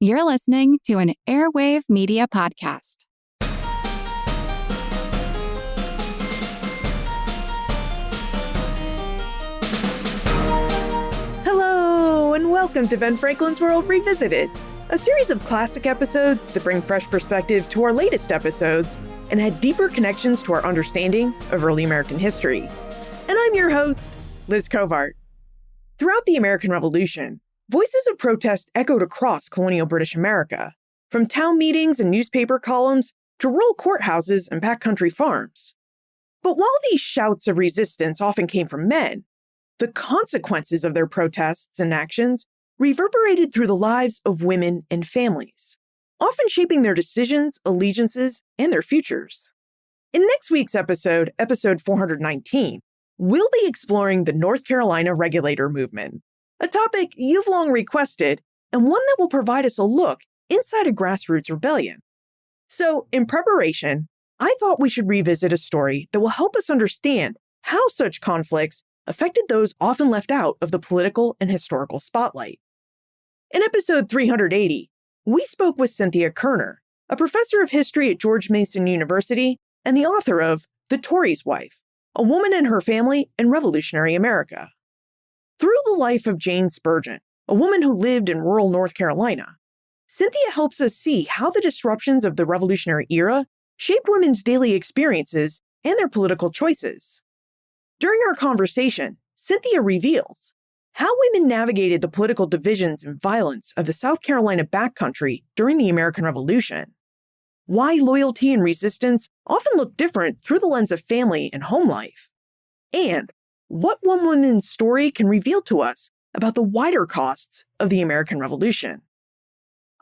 You're listening to an Airwave Media Podcast. Hello, and welcome to Ben Franklin's World Revisited, a series of classic episodes that bring fresh perspective to our latest episodes and add deeper connections to our understanding of early American history. And I'm your host, Liz Covart. Throughout the American Revolution, voices of protest echoed across colonial British America, from town meetings and newspaper columns to rural courthouses and backcountry farms. But while these shouts of resistance often came from men, the consequences of their protests and actions reverberated through the lives of women and families, often shaping their decisions, allegiances, and their futures. In next week's episode, episode 419, we'll be exploring the North Carolina Regulator Movement, a topic you've long requested, and one that will provide us a look inside a grassroots rebellion. So, in preparation, I thought we should revisit a story that will help us understand how such conflicts affected those often left out of the political and historical spotlight. In episode 380, we spoke with Cynthia Kierner, a professor of history at George Mason University and the author of The Tory's Wife, A Woman and Her Family in Revolutionary America. Through the life of Jane Spurgin, a woman who lived in rural North Carolina, Cynthia helps us see how the disruptions of the Revolutionary era shaped women's daily experiences and their political choices. During our conversation, Cynthia reveals how women navigated the political divisions and violence of the South Carolina backcountry during the American Revolution, why loyalty and resistance often look different through the lens of family and home life, and what one woman's story can reveal to us about the wider costs of the American Revolution.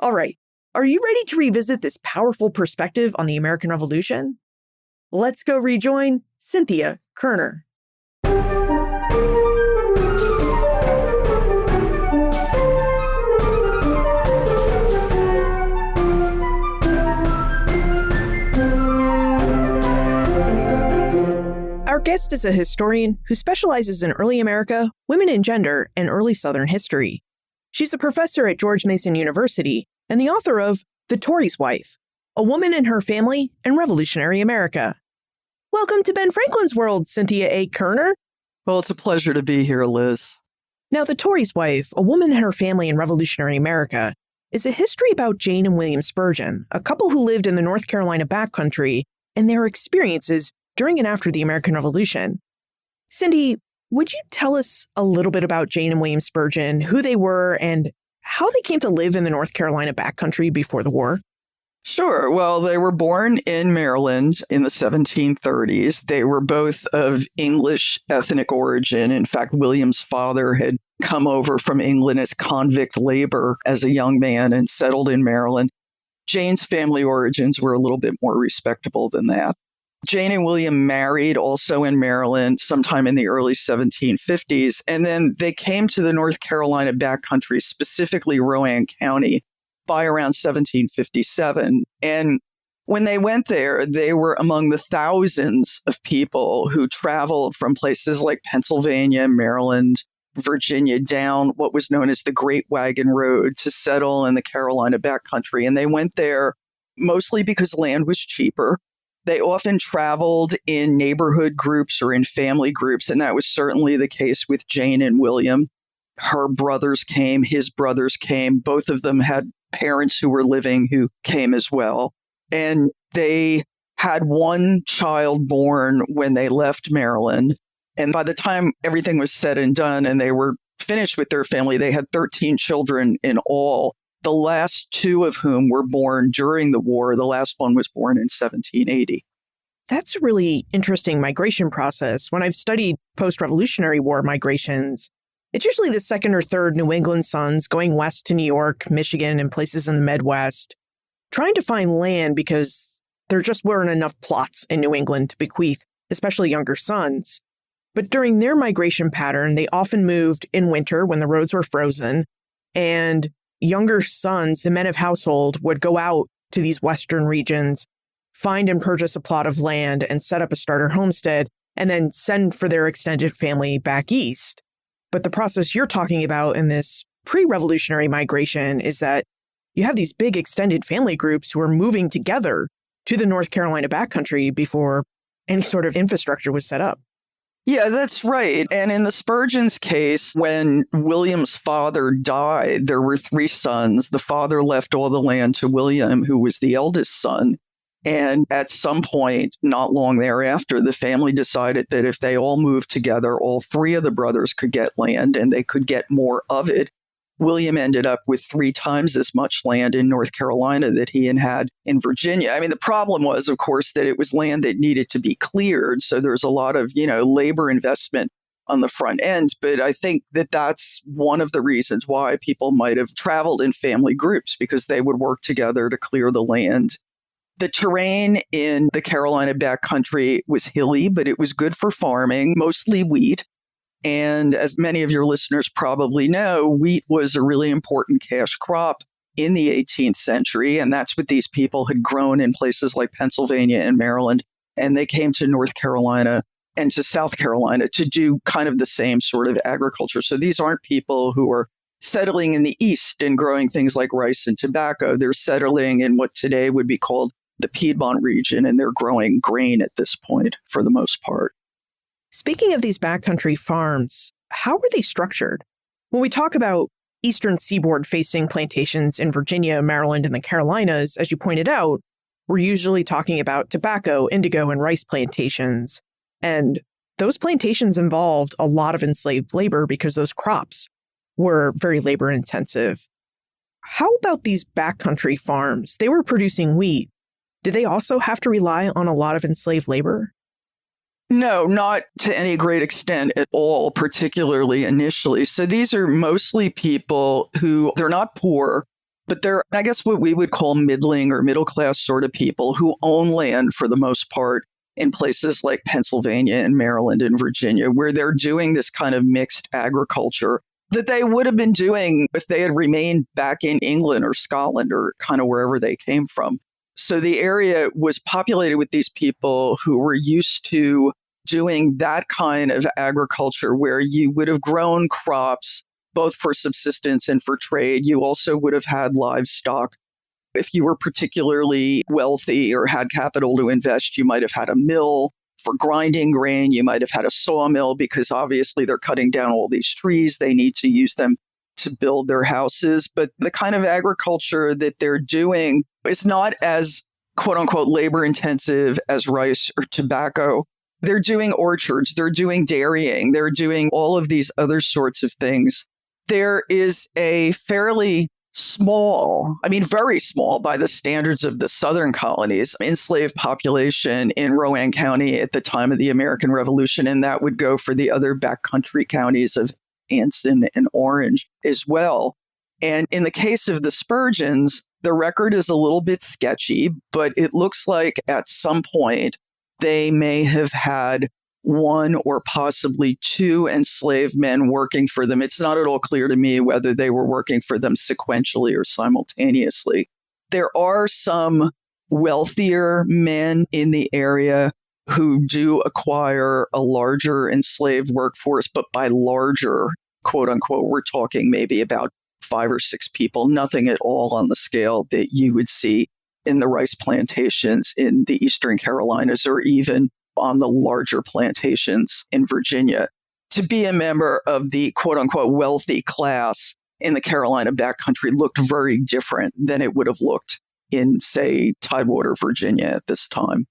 All right, are you ready to revisit this powerful perspective on the American Revolution? Let's go rejoin Cynthia Kierner. Our guest is a historian who specializes in early America, women and gender, and early Southern history. She's a professor at George Mason University and the author of The Tory's Wife, A Woman and Her Family in Revolutionary America. Welcome to Ben Franklin's World, Cynthia A. Kierner. Well, it's a pleasure to be here, Liz. Now, The Tory's Wife, A Woman and Her Family in Revolutionary America is a history about Jane and William Spurgin, a couple who lived in the North Carolina backcountry, and their experiences during and after the American Revolution. Cindy, would you tell us a little bit about Jane and William Spurgin, who they were, and how they came to live in the North Carolina backcountry before the war? Sure. Well, they were born in Maryland in the 1730s. They were both of English ethnic origin. In fact, William's father had come over from England as convict labor as a young man and settled in Maryland. Jane's family origins were a little bit more respectable than that. Jane and William married also in Maryland sometime in the early 1750s, and then they came to the North Carolina backcountry, specifically Rowan County, by around 1757. And when they went there, they were among the thousands of people who traveled from places like Pennsylvania, Maryland, Virginia, down what was known as the Great Wagon Road to settle in the Carolina backcountry. And they went there mostly because land was cheaper. They often traveled in neighborhood groups or in family groups, and that was certainly the case with Jane and William. Her brothers came, his brothers came. Both of them had parents who were living who came as well. And they had one child born when they left Maryland. And by the time everything was said and done and they were finished with their family, they had 13 children in all. The last two of whom were born during the war. The last one was born in 1780. That's a really interesting migration process. When I've studied post-Revolutionary War migrations, it's usually the second or third New England sons going west to New York, Michigan, and places in the Midwest, trying to find land because there just weren't enough plots in New England to bequeath, especially younger sons. But during their migration pattern, they often moved in winter when the roads were frozen, and younger sons, the men of household, would go out to these western regions, find and purchase a plot of land and set up a starter homestead, and then send for their extended family back east. But the process you're talking about in this pre-revolutionary migration is that you have these big extended family groups who are moving together to the North Carolina backcountry before any sort of infrastructure was set up. Yeah, that's right. And in the Spurgin's case, when William's father died, there were three sons. The father left all the land to William, who was the eldest son. And at some point, not long thereafter, the family decided that if they all moved together, all three of the brothers could get land and they could get more of it. William ended up with 3 times as much land in North Carolina that he had in Virginia. I mean, the problem was, of course, that it was land that needed to be cleared. So there's a lot of, labor investment on the front end. But I think that that's one of the reasons why people might have traveled in family groups, because they would work together to clear the land. The terrain in the Carolina backcountry was hilly, but it was good for farming, mostly wheat. And as many of your listeners probably know, wheat was a really important cash crop in the 18th century. And that's what these people had grown in places like Pennsylvania and Maryland. And they came to North Carolina and to South Carolina to do kind of the same sort of agriculture. So these aren't people who are settling in the East and growing things like rice and tobacco. They're settling in what today would be called the Piedmont region, and they're growing grain at this point for the most part. Speaking of these backcountry farms, how were they structured? When we talk about eastern seaboard facing plantations in Virginia, Maryland, and the Carolinas, as you pointed out, we're usually talking about tobacco, indigo, and rice plantations. And those plantations involved a lot of enslaved labor because those crops were very labor intensive. How about these backcountry farms? They were producing wheat. Did they also have to rely on a lot of enslaved labor? No, not to any great extent at all, particularly initially. So these are mostly people who, they're not poor, but they're, I guess, what we would call middling or middle class sort of people who own land for the most part in places like Pennsylvania and Maryland and Virginia, where they're doing this kind of mixed agriculture that they would have been doing if they had remained back in England or Scotland or kind of wherever they came from. So the area was populated with these people who were used to doing that kind of agriculture where you would have grown crops both for subsistence and for trade. You also would have had livestock. If you were particularly wealthy or had capital to invest, you might have had a mill for grinding grain. You might have had a sawmill because obviously they're cutting down all these trees. They need to use them to build their houses. But the kind of agriculture that they're doing is not as quote unquote labor intensive as rice or tobacco. They're doing orchards, they're doing dairying, they're doing all of these other sorts of things. There is a fairly small, very small by the standards of the southern colonies, enslaved population in Rowan County at the time of the American Revolution. And that would go for the other backcountry counties of Anson and Orange as well. And in the case of the Spurgins, the record is a little bit sketchy, but it looks like at some point they may have had 1 or possibly 2 enslaved men working for them. It's not at all clear to me whether they were working for them sequentially or simultaneously. There are some wealthier men in the area who do acquire a larger enslaved workforce, but by larger, quote unquote, we're talking maybe about 5 or 6 people, nothing at all on the scale that you would see in the rice plantations in the Eastern Carolinas or even on the larger plantations in Virginia. To be a member of the quote unquote wealthy class in the Carolina backcountry looked very different than it would have looked in, say, Tidewater, Virginia at this time.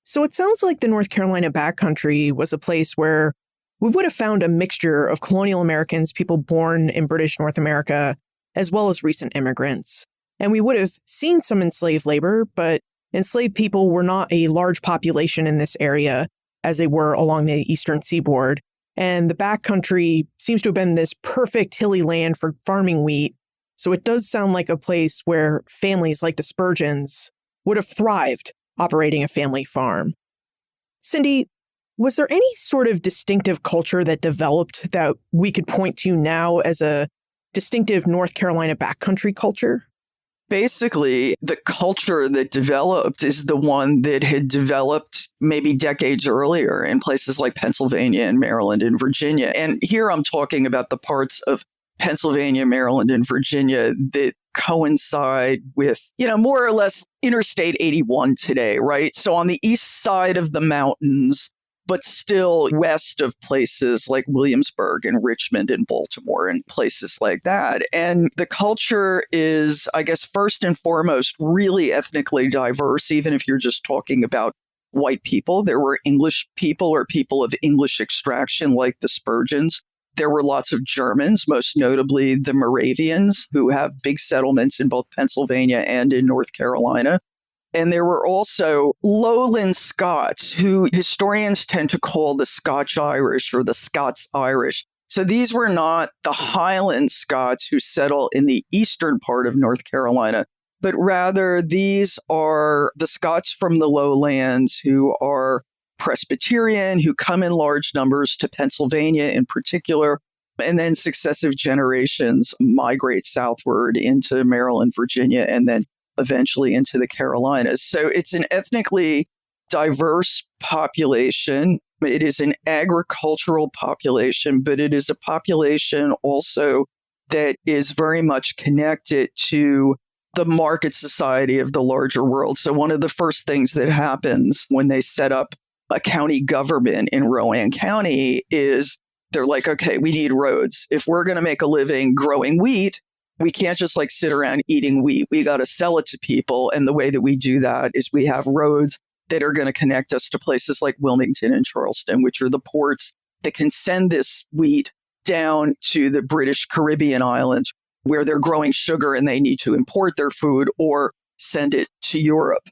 So it sounds like the North Carolina backcountry was a place where we would have found a mixture of colonial Americans, people born in British North America, as well as recent immigrants. And we would have seen some enslaved labor, but enslaved people were not a large population in this area as they were along the eastern seaboard. And the backcountry seems to have been this perfect hilly land for farming wheat. So it does sound like a place where families like the Spurgins would have thrived operating a family farm. Cindy, was there any sort of distinctive culture that developed that we could point to now as a distinctive North Carolina backcountry culture? Basically, the culture that developed is the one that had developed maybe decades earlier in places like Pennsylvania and Maryland and Virginia. And here I'm talking about the parts of Pennsylvania, Maryland, and Virginia that coincide with, more or less Interstate 81 today, right? So on the east side of the mountains, but still west of places like Williamsburg and Richmond and Baltimore and places like that. And the culture is, I guess, first and foremost, really ethnically diverse, even if you're just talking about white people. There were English people or people of English extraction like the Spurgins. There were lots of Germans, most notably the Moravians, who have big settlements in both Pennsylvania and in North Carolina. And there were also lowland Scots, who historians tend to call the Scotch-Irish or the Scots-Irish. So these were not the Highland Scots who settle in the eastern part of North Carolina, but rather these are the Scots from the lowlands who are Presbyterian, who come in large numbers to Pennsylvania in particular, and then successive generations migrate southward into Maryland, Virginia, and then eventually into the Carolinas. So it's an ethnically diverse population. It is an agricultural population, but it is a population also that is very much connected to the market society of the larger world. So one of the first things that happens when they set up a county government in Rowan County is they're like, okay, we need roads. If we're going to make a living growing wheat, we can't just sit around eating wheat. We got to sell it to people. And the way that we do that is we have roads that are going to connect us to places like Wilmington and Charleston, which are the ports that can send this wheat down to the British Caribbean islands where they're growing sugar and they need to import their food or send it to Europe.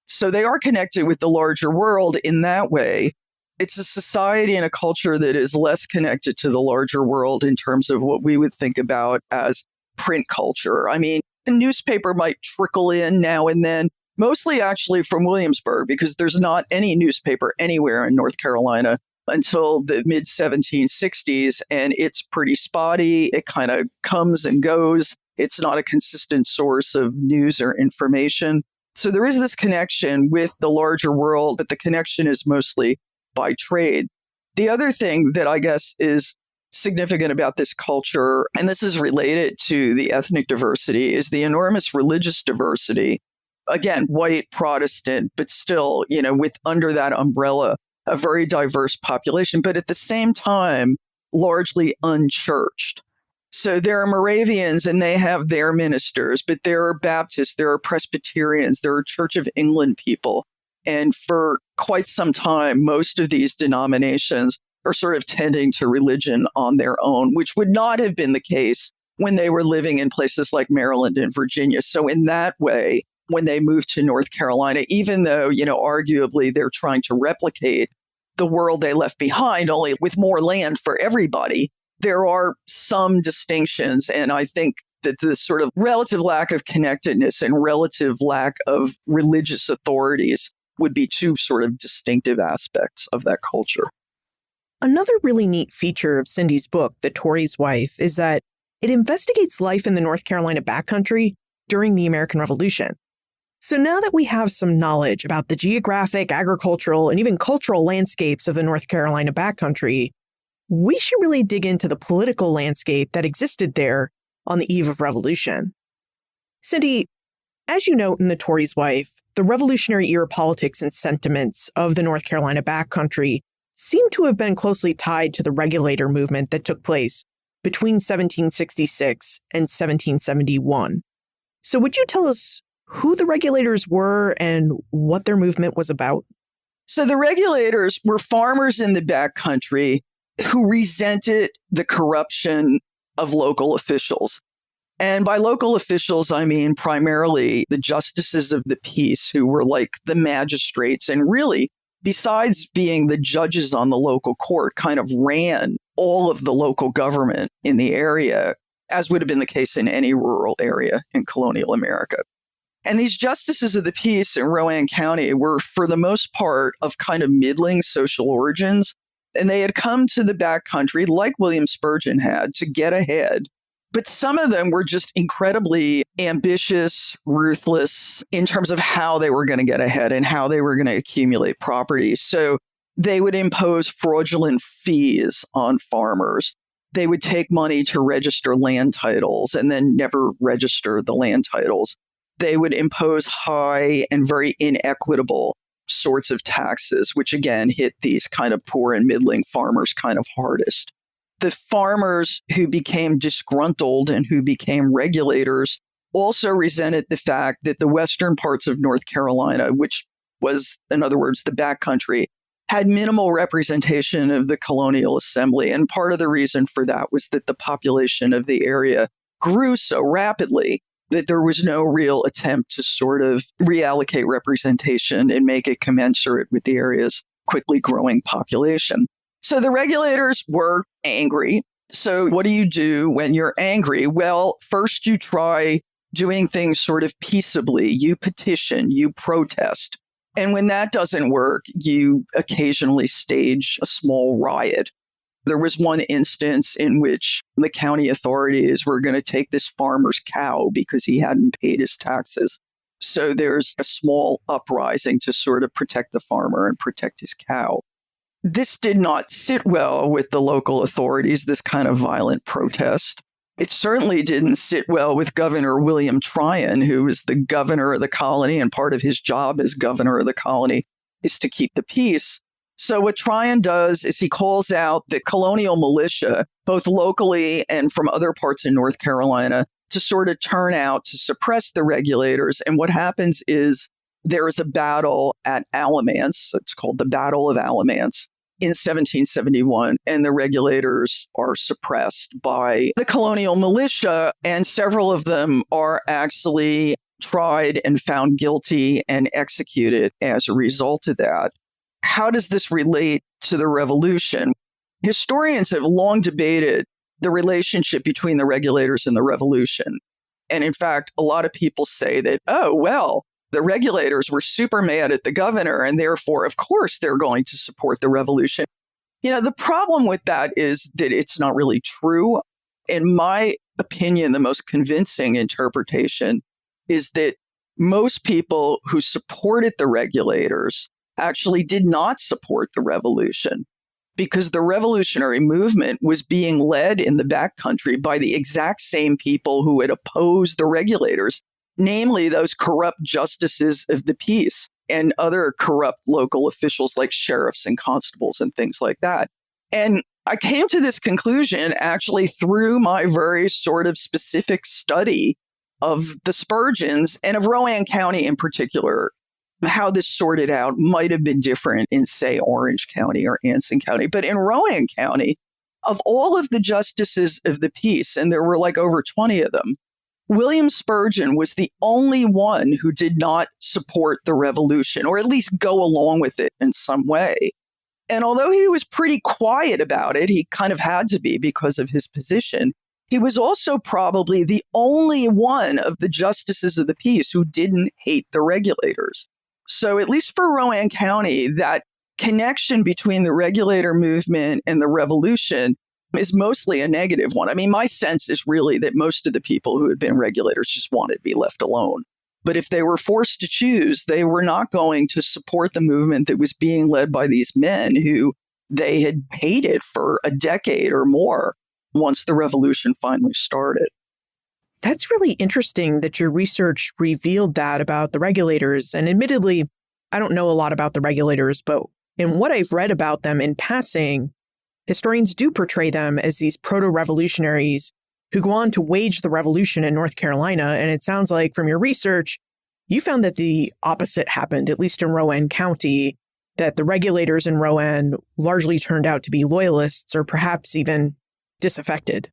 So they are connected with the larger world in that way. It's a society and a culture that is less connected to the larger world in terms of what we would think about as print culture. I mean, a newspaper might trickle in now and then, mostly actually from Williamsburg, because there's not any newspaper anywhere in North Carolina until the mid-1760s, and it's pretty spotty. It kind of comes and goes. It's not a consistent source of news or information. So there is this connection with the larger world, but the connection is mostly by trade. The other thing that I guess is significant about this culture, and this is related to the ethnic diversity, is the enormous religious diversity. Again, white, Protestant, but still, with under that umbrella, a very diverse population, but at the same time, largely unchurched. So there are Moravians and they have their ministers, but there are Baptists, there are Presbyterians, there are Church of England people. And for quite some time, most of these denominations are sort of tending to religion on their own, which would not have been the case when they were living in places like Maryland and Virginia. So in that way, when they moved to North Carolina, even though, arguably they're trying to replicate the world they left behind, only with more land for everybody, there are some distinctions. And I think that the sort of relative lack of connectedness and relative lack of religious authorities would be two sort of distinctive aspects of that culture. Another really neat feature of Cindy's book, The Tory's Wife, is that it investigates life in the North Carolina backcountry during the American Revolution. So now that we have some knowledge about the geographic, agricultural, and even cultural landscapes of the North Carolina backcountry, we should really dig into the political landscape that existed there on the eve of revolution. Cindy, as you note in The Tory's Wife, the Revolutionary era politics and sentiments of the North Carolina backcountry seem to have been closely tied to the Regulator Movement that took place between 1766 and 1771. So would you tell us who the Regulators were and what their movement was about? So the Regulators were farmers in the backcountry who resented the corruption of local officials. And by local officials, I mean primarily the justices of the peace, who were like the magistrates and really, besides being the judges on the local court, kind of ran all of the local government in the area, as would have been the case in any rural area in colonial America. And these justices of the peace in Rowan County were, for the most part, of kind of middling social origins. And they had come to the backcountry, like William Spurgin had, to get ahead. But some of them were just incredibly ambitious, ruthless in terms of how they were going to get ahead and how they were going to accumulate property. So they would impose fraudulent fees on farmers. They would take money to register land titles and then never register the land titles. They would impose high and very inequitable sorts of taxes, which again hit these kind of poor and middling farmers kind of hardest. The farmers who became disgruntled and who became regulators also resented the fact that the western parts of North Carolina, which was, in other words, the backcountry, had minimal representation of the colonial assembly. And part of the reason for that was that the population of the area grew so rapidly that there was no real attempt to sort of reallocate representation and make it commensurate with the area's quickly growing population. So the regulators were angry. So what do you do when you're angry? Well, first you try doing things sort of peaceably. You petition, you protest. And when that doesn't work, you occasionally stage a small riot. There was one instance in which the county authorities were going to take this farmer's cow because he hadn't paid his taxes. So there's a small uprising to sort of protect the farmer and protect his cow. This did not sit well with the local authorities, this kind of violent protest. It certainly didn't sit well with Governor William Tryon, who was the governor of the colony, and part of his job as governor of the colony is to keep the peace. So what Tryon does is he calls out the colonial militia, both locally and from other parts of North Carolina, to sort of turn out to suppress the regulators. And what happens is there is a battle at Alamance. It's called the Battle of Alamance in 1771, and the regulators are suppressed by the colonial militia, and several of them are actually tried and found guilty and executed as a result of that. How does this relate to the revolution? Historians have long debated the relationship between the regulators and the revolution. And in fact, a lot of people say that, oh, well, the regulators were super mad at the governor, and therefore, of course, they're going to support the revolution. You know, the problem with that is that it's not really true. In my opinion, the most convincing interpretation is that most people who supported the regulators actually did not support the revolution, because the revolutionary movement was being led in the backcountry by the exact same people who had opposed the regulators, namely those corrupt justices of the peace and other corrupt local officials like sheriffs and constables and things like that. And I came to this conclusion actually through my very sort of specific study of the Spurgins and of Rowan County in particular. How this sorted out might have been different in, say, Orange County or Anson County. But in Rowan County, of all of the justices of the peace, and there were like over 20 of them, William Spurgin was the only one who did not support the revolution, or at least go along with it in some way. And although he was pretty quiet about it, he kind of had to be because of his position, he was also probably the only one of the justices of the peace who didn't hate the regulators. So at least for Rowan County, that connection between the regulator movement and the revolution is mostly a negative one. I mean, my sense is really that most of the people who had been regulators just wanted to be left alone. But if they were forced to choose, they were not going to support the movement that was being led by these men who they had hated for a decade or more once the revolution finally started. That's really interesting that your research revealed that about the regulators. And admittedly, I don't know a lot about the regulators, but in what I've read about them in passing, historians do portray them as these proto-revolutionaries who go on to wage the revolution in North Carolina. And it sounds like from your research, you found that the opposite happened, at least in Rowan County, that the regulators in Rowan largely turned out to be loyalists or perhaps even disaffected.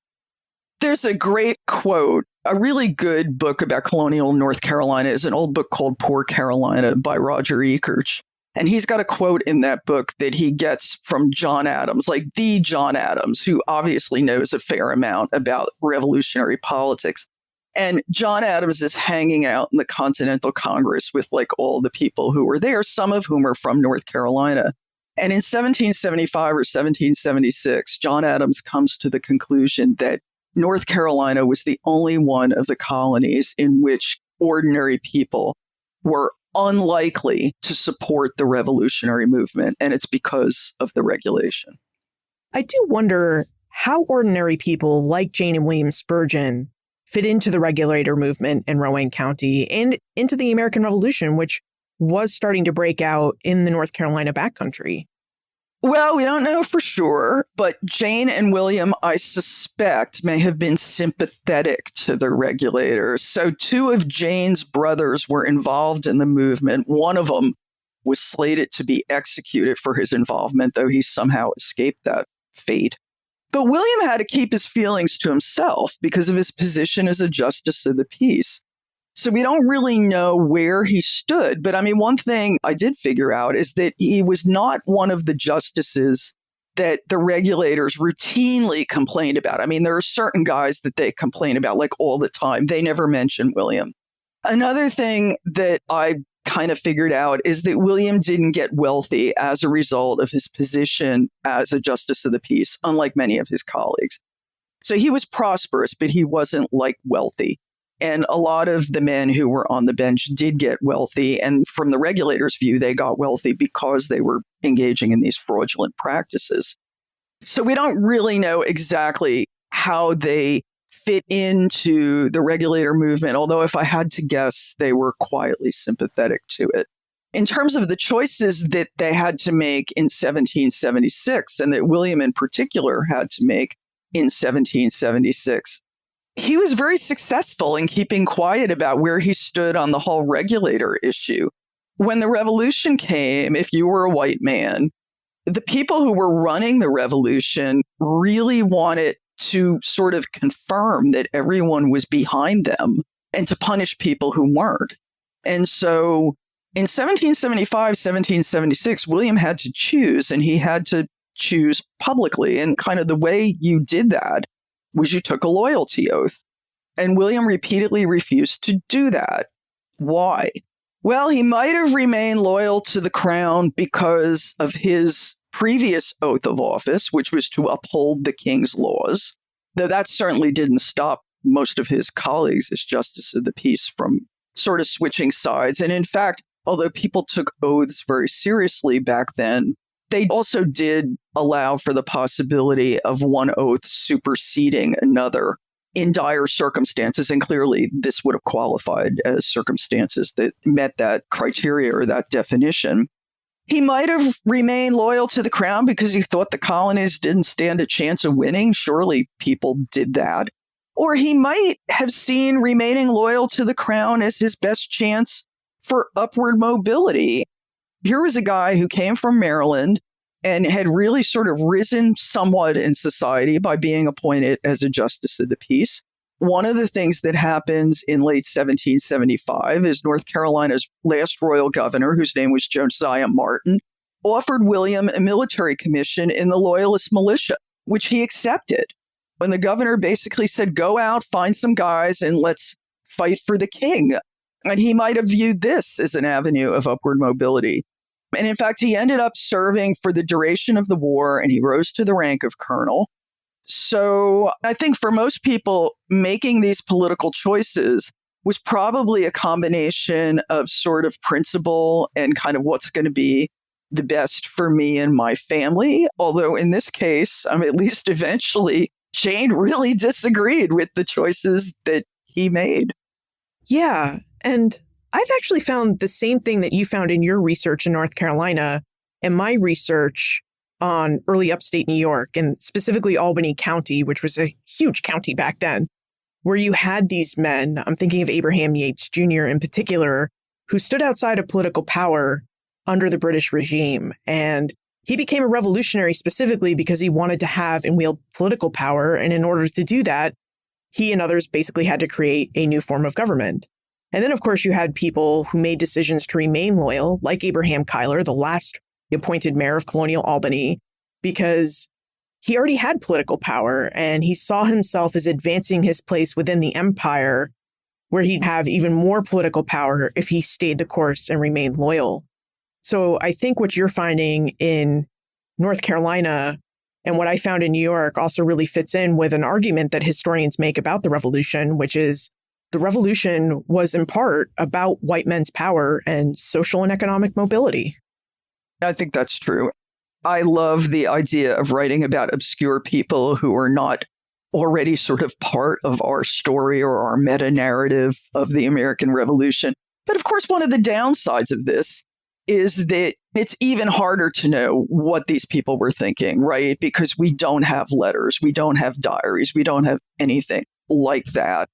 There's a great quote. A really good book about colonial North Carolina is an old book called Poor Carolina by Roger Ekerch. And he's got a quote in that book that he gets from John Adams, like the John Adams, who obviously knows a fair amount about revolutionary politics. And John Adams is hanging out in the Continental Congress with like all the people who were there, some of whom are from North Carolina. And in 1775 or 1776, John Adams comes to the conclusion that North Carolina was the only one of the colonies in which ordinary people were unlikely to support the revolutionary movement, and it's because of the regulation. I do wonder how ordinary people like Jane and William Spurgin fit into the Regulator Movement in Rowan County and into the American Revolution, which was starting to break out in the North Carolina backcountry. Well, we don't know for sure, but Jane and William, I suspect, may have been sympathetic to the Regulators. So 2 of Jane's brothers were involved in the movement. One of them was slated to be executed for his involvement, though he somehow escaped that fate. But William had to keep his feelings to himself because of his position as a justice of the peace. So we don't really know where he stood. But I mean, one thing I did figure out is that he was not one of the justices that the Regulators routinely complained about. I mean, there are certain guys that they complain about like all the time. They never mention William. Another thing that I kind of figured out is that William didn't get wealthy as a result of his position as a justice of the peace, unlike many of his colleagues. So he was prosperous, but he wasn't like wealthy. And a lot of the men who were on the bench did get wealthy. And from the Regulators' view, they got wealthy because they were engaging in these fraudulent practices. So we don't really know exactly how they fit into the Regulator movement, although if I had to guess, they were quietly sympathetic to it. In terms of the choices that they had to make in 1776, and that William in particular had to make in 1776, he was very successful in keeping quiet about where he stood on the whole regulator issue. When the revolution came, if you were a white man, the people who were running the revolution really wanted to sort of confirm that everyone was behind them and to punish people who weren't. And so in 1775, 1776, William had to choose, and he had to choose publicly. And kind of the way you did that was you took a loyalty oath. And William repeatedly refused to do that. Why? Well, he might have remained loyal to the crown because of his previous oath of office, which was to uphold the king's laws, though that certainly didn't stop most of his colleagues as justice of the peace from sort of switching sides. And in fact, although people took oaths very seriously back then, they also did allow for the possibility of one oath superseding another in dire circumstances. And clearly, this would have qualified as circumstances that met that criteria or that definition. He might have remained loyal to the crown because he thought the colonies didn't stand a chance of winning. Surely people did that. Or he might have seen remaining loyal to the crown as his best chance for upward mobility. Here was a guy who came from Maryland and had really sort of risen somewhat in society by being appointed as a justice of the peace. One of the things that happens in late 1775 is North Carolina's last royal governor, whose name was Josiah Martin, offered William a military commission in the Loyalist militia, which he accepted. When the governor basically said, go out, find some guys, and let's fight for the king. And he might have viewed this as an avenue of upward mobility. And in fact, he ended up serving for the duration of the war, and he rose to the rank of colonel. So I think for most people, making these political choices was probably a combination of sort of principle and kind of what's going to be the best for me and my family. Although in this case, at least eventually, Jane really disagreed with the choices that he made. Yeah, and I've actually found the same thing that you found in your research in North Carolina and my research on early upstate New York, and specifically Albany County, which was a huge county back then, where you had these men, I'm thinking of Abraham Yates Jr. in particular, who stood outside of political power under the British regime. And he became a revolutionary specifically because he wanted to have and wield political power. And in order to do that, he and others basically had to create a new form of government. And then, of course, you had people who made decisions to remain loyal, like Abraham Cuyler, the last appointed mayor of colonial Albany, because he already had political power and he saw himself as advancing his place within the empire, where he'd have even more political power if he stayed the course and remained loyal. So I think what you're finding in North Carolina and what I found in New York also really fits in with an argument that historians make about the revolution, which is the revolution was in part about white men's power and social and economic mobility. I think that's true. I love the idea of writing about obscure people who are not already sort of part of our story or our meta-narrative of the American Revolution. But of course, one of the downsides of this is that it's even harder to know what these people were thinking, right? Because we don't have letters, we don't have diaries, we don't have anything like that.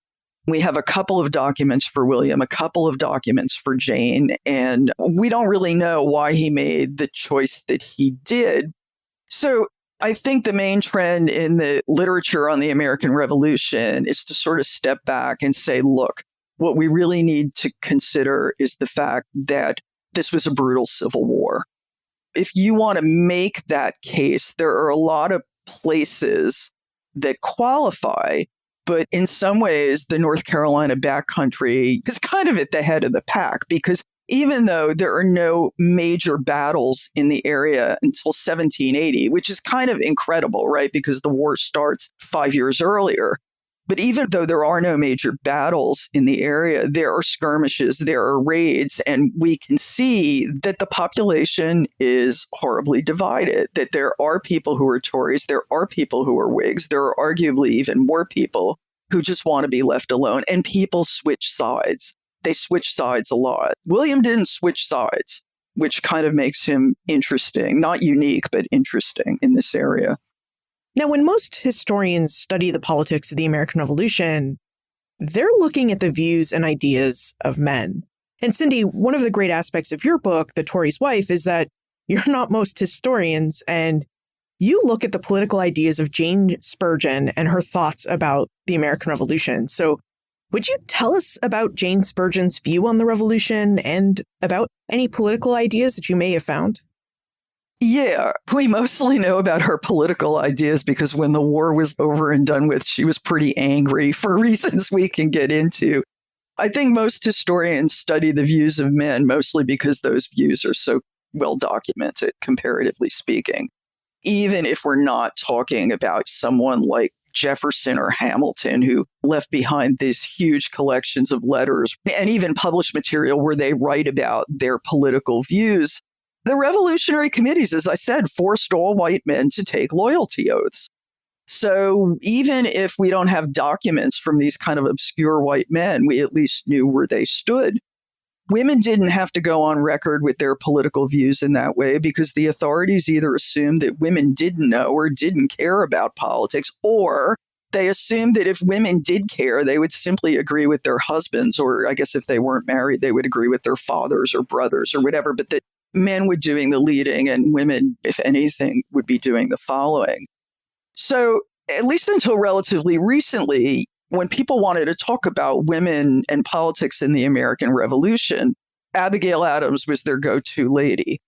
We have a couple of documents for William, a couple of documents for Jane, and we don't really know why he made the choice that he did. So I think the main trend in the literature on the American Revolution is to sort of step back and say, look, what we really need to consider is the fact that this was a brutal civil war. If you want to make that case, there are a lot of places that qualify. But in some ways, the North Carolina backcountry is kind of at the head of the pack, because even though there are no major battles in the area until 1780, which is kind of incredible, right? Because the war starts 5 years earlier. But even though there are no major battles in the area, there are skirmishes, there are raids, and we can see that the population is horribly divided, that there are people who are Tories, there are people who are Whigs, there are arguably even more people who just want to be left alone, and people switch sides. They switch sides a lot. William didn't switch sides, which kind of makes him interesting, not unique, but interesting in this area. Now, when most historians study the politics of the American Revolution, they're looking at the views and ideas of men. And Cindy, one of the great aspects of your book, The Tory's Wife, is that you're not most historians, and you look at the political ideas of Jane Spurgin and her thoughts about the American Revolution. So would you tell us about Jane Spurgin's view on the revolution and about any political ideas that you may have found? Yeah, we mostly know about her political ideas because when the war was over and done with, she was pretty angry for reasons we can get into. I think most historians study the views of men mostly because those views are so well documented, comparatively speaking. Even if we're not talking about someone like Jefferson or Hamilton, who left behind these huge collections of letters and even published material where they write about their political views. The revolutionary committees, as I said, forced all white men to take loyalty oaths. So even if we don't have documents from these kind of obscure white men, we at least knew where they stood. Women didn't have to go on record with their political views in that way because the authorities either assumed that women didn't know or didn't care about politics, or they assumed that if women did care, they would simply agree with their husbands, or I guess if they weren't married, they would agree with their fathers or brothers or whatever, but that men were doing the leading and women, if anything, would be doing the following. So at least until relatively recently, when people wanted to talk about women and politics in the American Revolution, Abigail Adams was their go-to lady.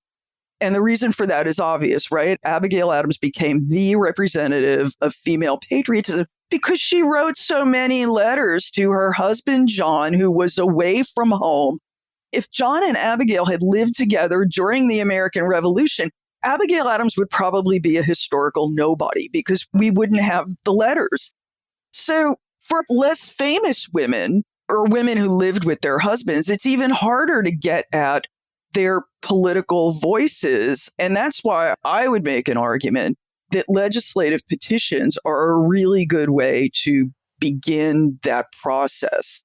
And the reason for that is obvious, right? Abigail Adams became the representative of female patriotism because she wrote so many letters to her husband, John, who was away from home. If John and Abigail had lived together during the American Revolution, Abigail Adams would probably be a historical nobody because we wouldn't have the letters. So for less famous women or women who lived with their husbands, it's even harder to get at their political voices. And that's why I would make an argument that legislative petitions are a really good way to begin that process.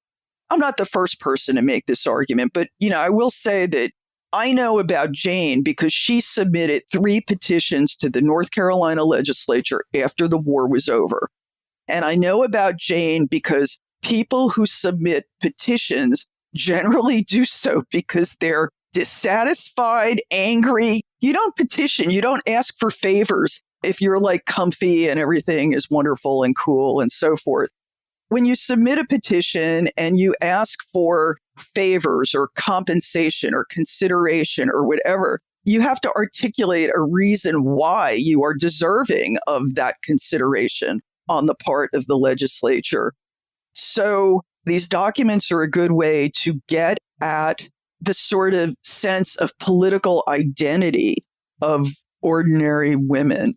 I'm not the first person to make this argument, but, I will say that I know about Jane because she submitted 3 petitions to the North Carolina legislature after the war was over. And I know about Jane because people who submit petitions generally do so because they're dissatisfied, angry. You don't petition, you don't ask for favors if you're like comfy and everything is wonderful and cool and so forth. When you submit a petition and you ask for favors or compensation or consideration or whatever, you have to articulate a reason why you are deserving of that consideration on the part of the legislature. So these documents are a good way to get at the sort of sense of political identity of ordinary women,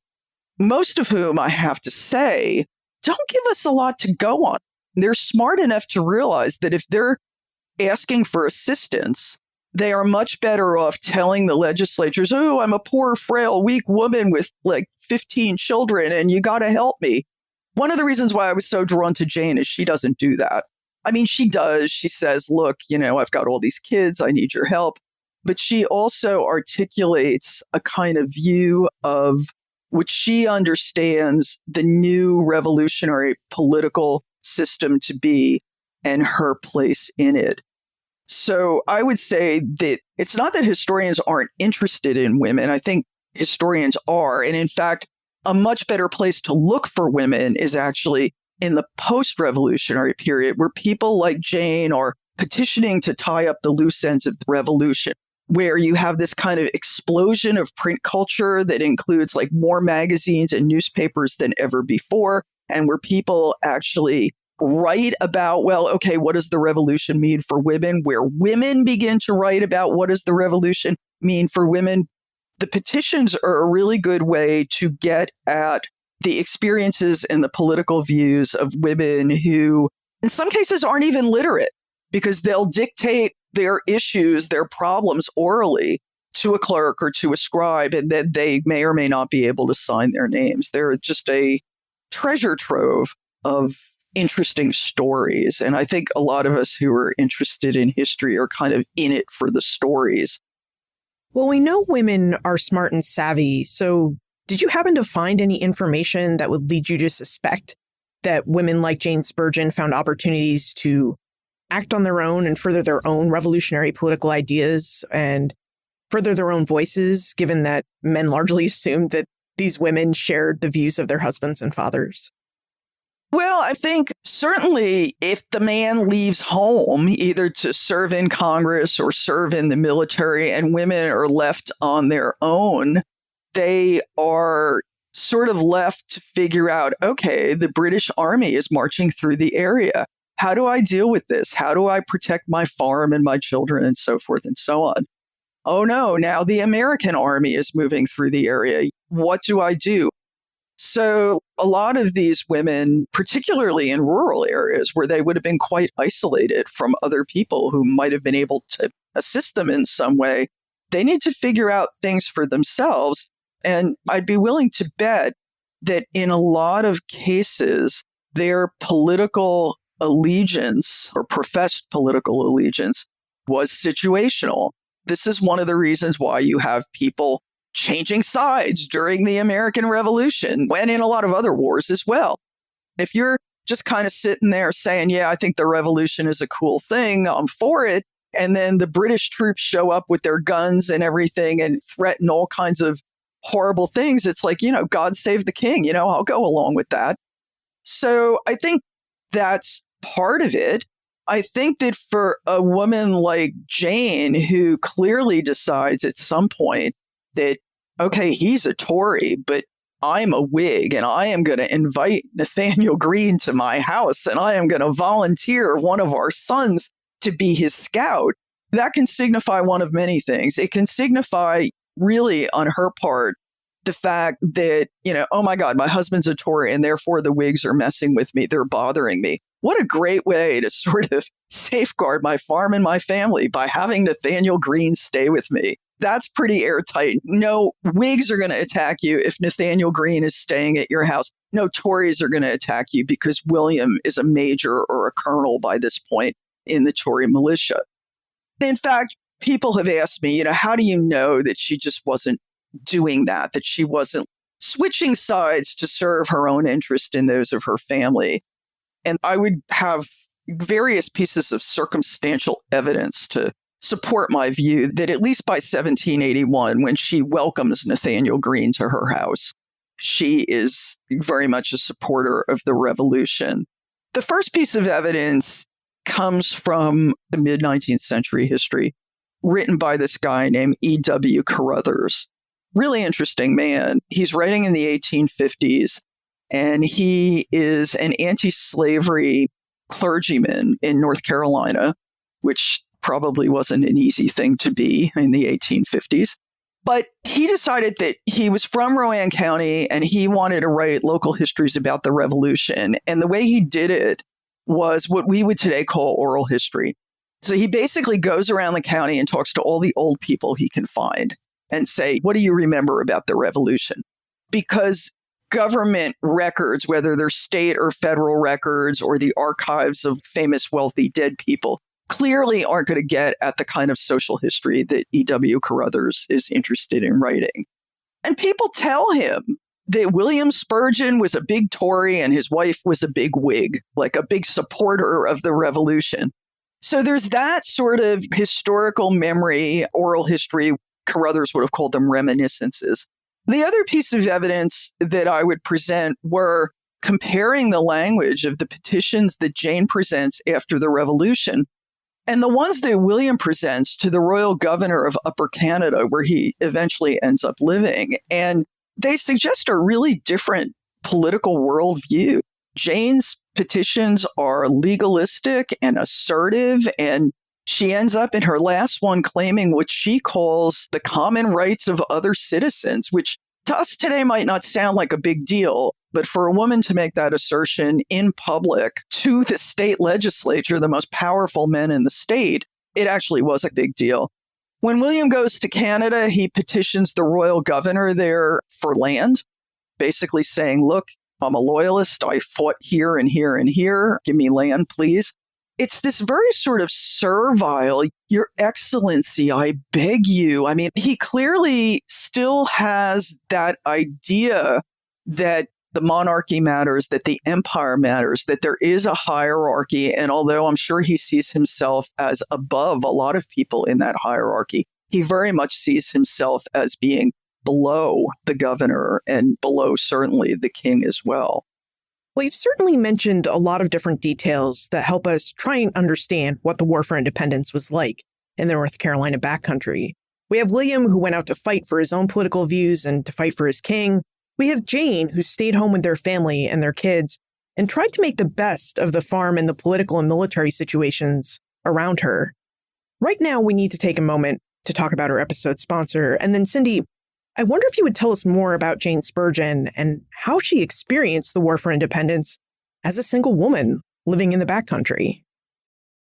most of whom, I have to say, don't give us a lot to go on. They're smart enough to realize that if they're asking for assistance, they are much better off telling the legislatures, oh, I'm a poor, frail, weak woman with like 15 children and you got to help me. One of the reasons why I was so drawn to Jane is she doesn't do that. I mean, she does. She says, look, I've got all these kids. I need your help. But she also articulates a kind of view of which she understands the new revolutionary political system to be and her place in it. So I would say that it's not that historians aren't interested in women. I think historians are. And in fact, a much better place to look for women is actually in the post-revolutionary period, where people like Jane are petitioning to tie up the loose ends of the revolution, where you have this kind of explosion of print culture that includes like more magazines and newspapers than ever before, and where people actually write about, well, okay, what does the revolution mean for women? Where women begin to write about what does the revolution mean for women. The petitions are a really good way to get at the experiences and the political views of women who, in some cases, aren't even literate, because they'll dictate their issues, their problems orally to a clerk or to a scribe, and then they may or may not be able to sign their names. They're just a treasure trove of interesting stories. And I think a lot of us who are interested in history are kind of in it for the stories. Well, we know women are smart and savvy, so did you happen to find any information that would lead you to suspect that women like Jane Spurgin found opportunities to act on their own and further their own revolutionary political ideas and further their own voices, given that men largely assumed that these women shared the views of their husbands and fathers? Well, I think certainly if the man leaves home, either to serve in Congress or serve in the military, and women are left on their own, they are sort of left to figure out, okay, the British Army is marching through the area. How do I deal with this? How do I protect my farm and my children and so forth and so on? Oh no, now the American Army is moving through the area. What do I do? So a lot of these women, particularly in rural areas where they would have been quite isolated from other people who might have been able to assist them in some way, they need to figure out things for themselves. And I'd be willing to bet that in a lot of cases, their political allegiance or professed political allegiance was situational. This is one of the reasons why you have people changing sides during the American Revolution, and in a lot of other wars as well. If you're just kind of sitting there saying, yeah, I think the revolution is a cool thing, I'm for it, and then the British troops show up with their guns and everything and threaten all kinds of horrible things, it's like, God save the king, I'll go along with that. So I think that's part of it. I think that for a woman like Jane, who clearly decides at some point that, okay, he's a Tory, but I'm a Whig, and I am going to invite Nathaniel Greene to my house, and I am going to volunteer one of our sons to be his scout. That can signify one of many things. It can signify, really, on her part, the fact that, oh my God, my husband's a Tory, and therefore the Whigs are messing with me. They're bothering me. What a great way to sort of safeguard my farm and my family by having Nathaniel Greene stay with me. That's pretty airtight. No Whigs are going to attack you if Nathaniel Greene is staying at your house. No Tories are going to attack you because William is a major or a colonel by this point in the Tory militia. In fact, people have asked me, how do you know that she just wasn't doing that she wasn't switching sides to serve her own interest in those of her family? And I would have various pieces of circumstantial evidence to support my view that at least by 1781, when she welcomes Nathaniel Greene to her house, she is very much a supporter of the revolution. The first piece of evidence comes from the mid-19th century history, written by this guy named E.W. Carruthers. Really interesting man. He's writing in the 1850s, and he is an anti-slavery clergyman in North Carolina, which probably wasn't an easy thing to be in the 1850s. But he decided that he was from Rowan County and he wanted to write local histories about the revolution. And the way he did it was what we would today call oral history. So he basically goes around the county and talks to all the old people he can find and say, what do you remember about the revolution? Because government records, whether they're state or federal records or the archives of famous wealthy dead people, clearly aren't going to get at the kind of social history that E.W. Carruthers is interested in writing. And people tell him that William Spurgin was a big Tory and his wife was a big Whig, like a big supporter of the revolution. So there's that sort of historical memory, oral history. Carruthers would have called them reminiscences. The other piece of evidence that I would present were comparing the language of the petitions that Jane presents after the revolution and the ones that William presents to the royal governor of Upper Canada, where he eventually ends up living. And they suggest a really different political worldview. Jane's petitions are legalistic and assertive, and she ends up in her last one claiming what she calls the common rights of other citizens, which to us today might not sound like a big deal. But for a woman to make that assertion in public to the state legislature, the most powerful men in the state, it actually was a big deal. When William goes to Canada, he petitions the royal governor there for land, basically saying, look, I'm a loyalist. I fought here and here and here. Give me land, please. It's this very sort of servile, Your Excellency, I beg you. I mean, he clearly still has that idea that the monarchy matters, that the empire matters, that there is a hierarchy. And although I'm sure he sees himself as above a lot of people in that hierarchy, he very much sees himself as being below the governor and below certainly the king as well. Well, you've certainly mentioned a lot of different details that help us try and understand what the War for Independence was like in the North Carolina backcountry. We have William, who went out to fight for his own political views and to fight for his king. We have Jane, who stayed home with their family and their kids and tried to make the best of the farm and the political and military situations around her. Right now, we need to take a moment to talk about our episode sponsor. And then, Cindy, I wonder if you would tell us more about Jane Spurgin and how she experienced the War for Independence as a single woman living in the backcountry.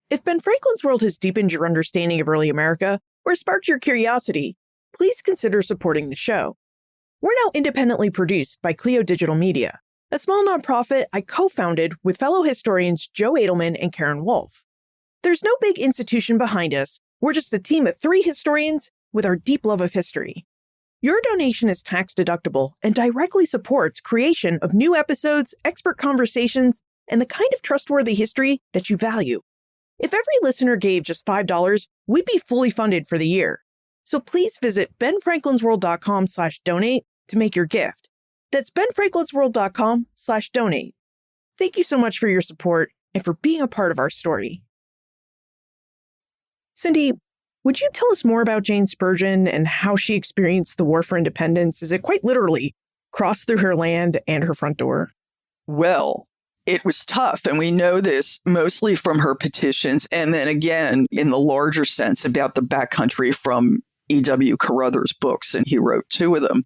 If Ben Franklin's World has deepened your understanding of early America or sparked your curiosity, please consider supporting the show. We're now independently produced by Clio Digital Media, a small nonprofit I co-founded with fellow historians Joe Edelman and Karen Wolf. There's no big institution behind us. We're just a team of 3 historians with our deep love of history. Your donation is tax deductible and directly supports creation of new episodes, expert conversations, and the kind of trustworthy history that you value. If every listener gave just $5, we'd be fully funded for the year. So please visit benfranklinsworld.com/donate to make your gift. That's benfranklinsworld.com/donate. Thank you so much for your support and for being a part of our story. Cindy, would you tell us more about Jane Spurgin and how she experienced the War for Independence as it quite literally crossed through her land and her front door? Well, it was tough, and we know this mostly from her petitions, and then again, in the larger sense, about the backcountry from E.W. Carruthers' books, and he wrote 2 of them.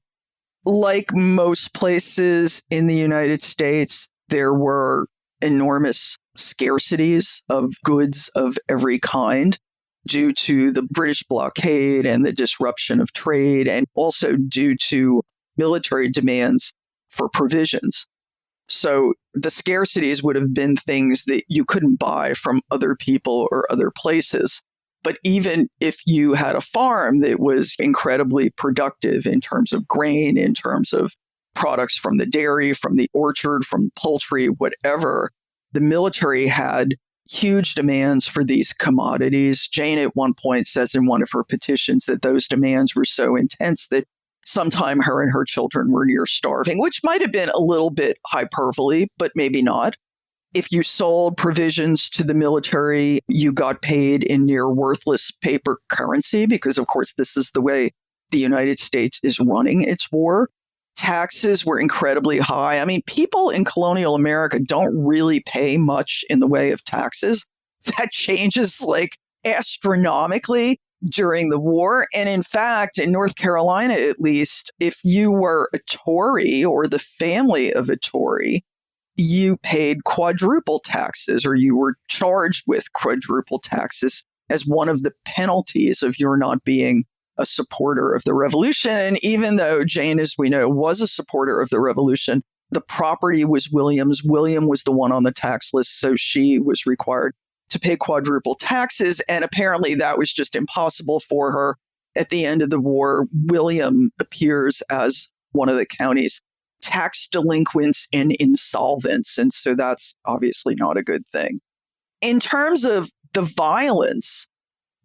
Like most places in the United States, there were enormous scarcities of goods of every kind due to the British blockade and the disruption of trade, and also due to military demands for provisions. So the scarcities would have been things that you couldn't buy from other people or other places. But even if you had a farm that was incredibly productive in terms of grain, in terms of products from the dairy, from the orchard, from poultry, whatever, the military had huge demands for these commodities. Jane at one point says in one of her petitions that those demands were so intense that sometime her and her children were near starving, which might have been a little bit hyperbole, but maybe not. If you sold provisions to the military, you got paid in near worthless paper currency because, of course, this is the way the United States is running its war. Taxes were incredibly high. I mean, people in colonial America don't really pay much in the way of taxes. That changes like astronomically during the war. And in fact, in North Carolina, at least, if you were a Tory or the family of a Tory, you paid quadruple taxes or you were charged with quadruple taxes as one of the penalties of your not being a supporter of the revolution. And even though Jane, as we know, was a supporter of the revolution, the property was William's. William was the one on the tax list, so she was required to pay quadruple taxes. And apparently that was just impossible for her. At the end of the war, William appears as one of the county's tax delinquents and insolvents. And so that's obviously not a good thing. In terms of the violence,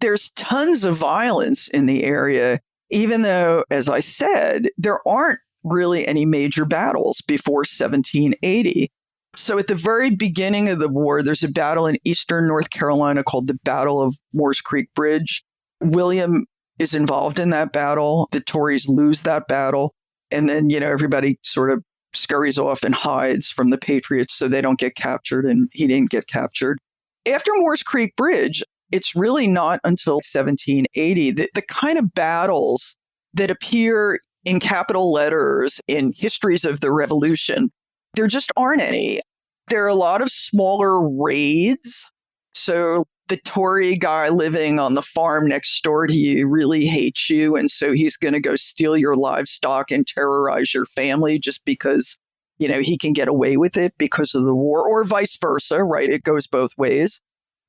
there's tons of violence in the area, even though, as I said, there aren't really any major battles before 1780. So at the very beginning of the war, there's a battle in eastern North Carolina called the Battle of Moores Creek Bridge. William is involved in that battle. The Tories lose that battle. And then, everybody sort of scurries off and hides from the Patriots so they don't get captured. And he didn't get captured. After Moores Creek Bridge, it's really not until 1780 that the kind of battles that appear in capital letters in histories of the Revolution, there just aren't any. There are a lot of smaller raids. So the Tory guy living on the farm next door to you really hates you. And so he's going to go steal your livestock and terrorize your family just because, he can get away with it because of the war, or vice versa, right? It goes both ways.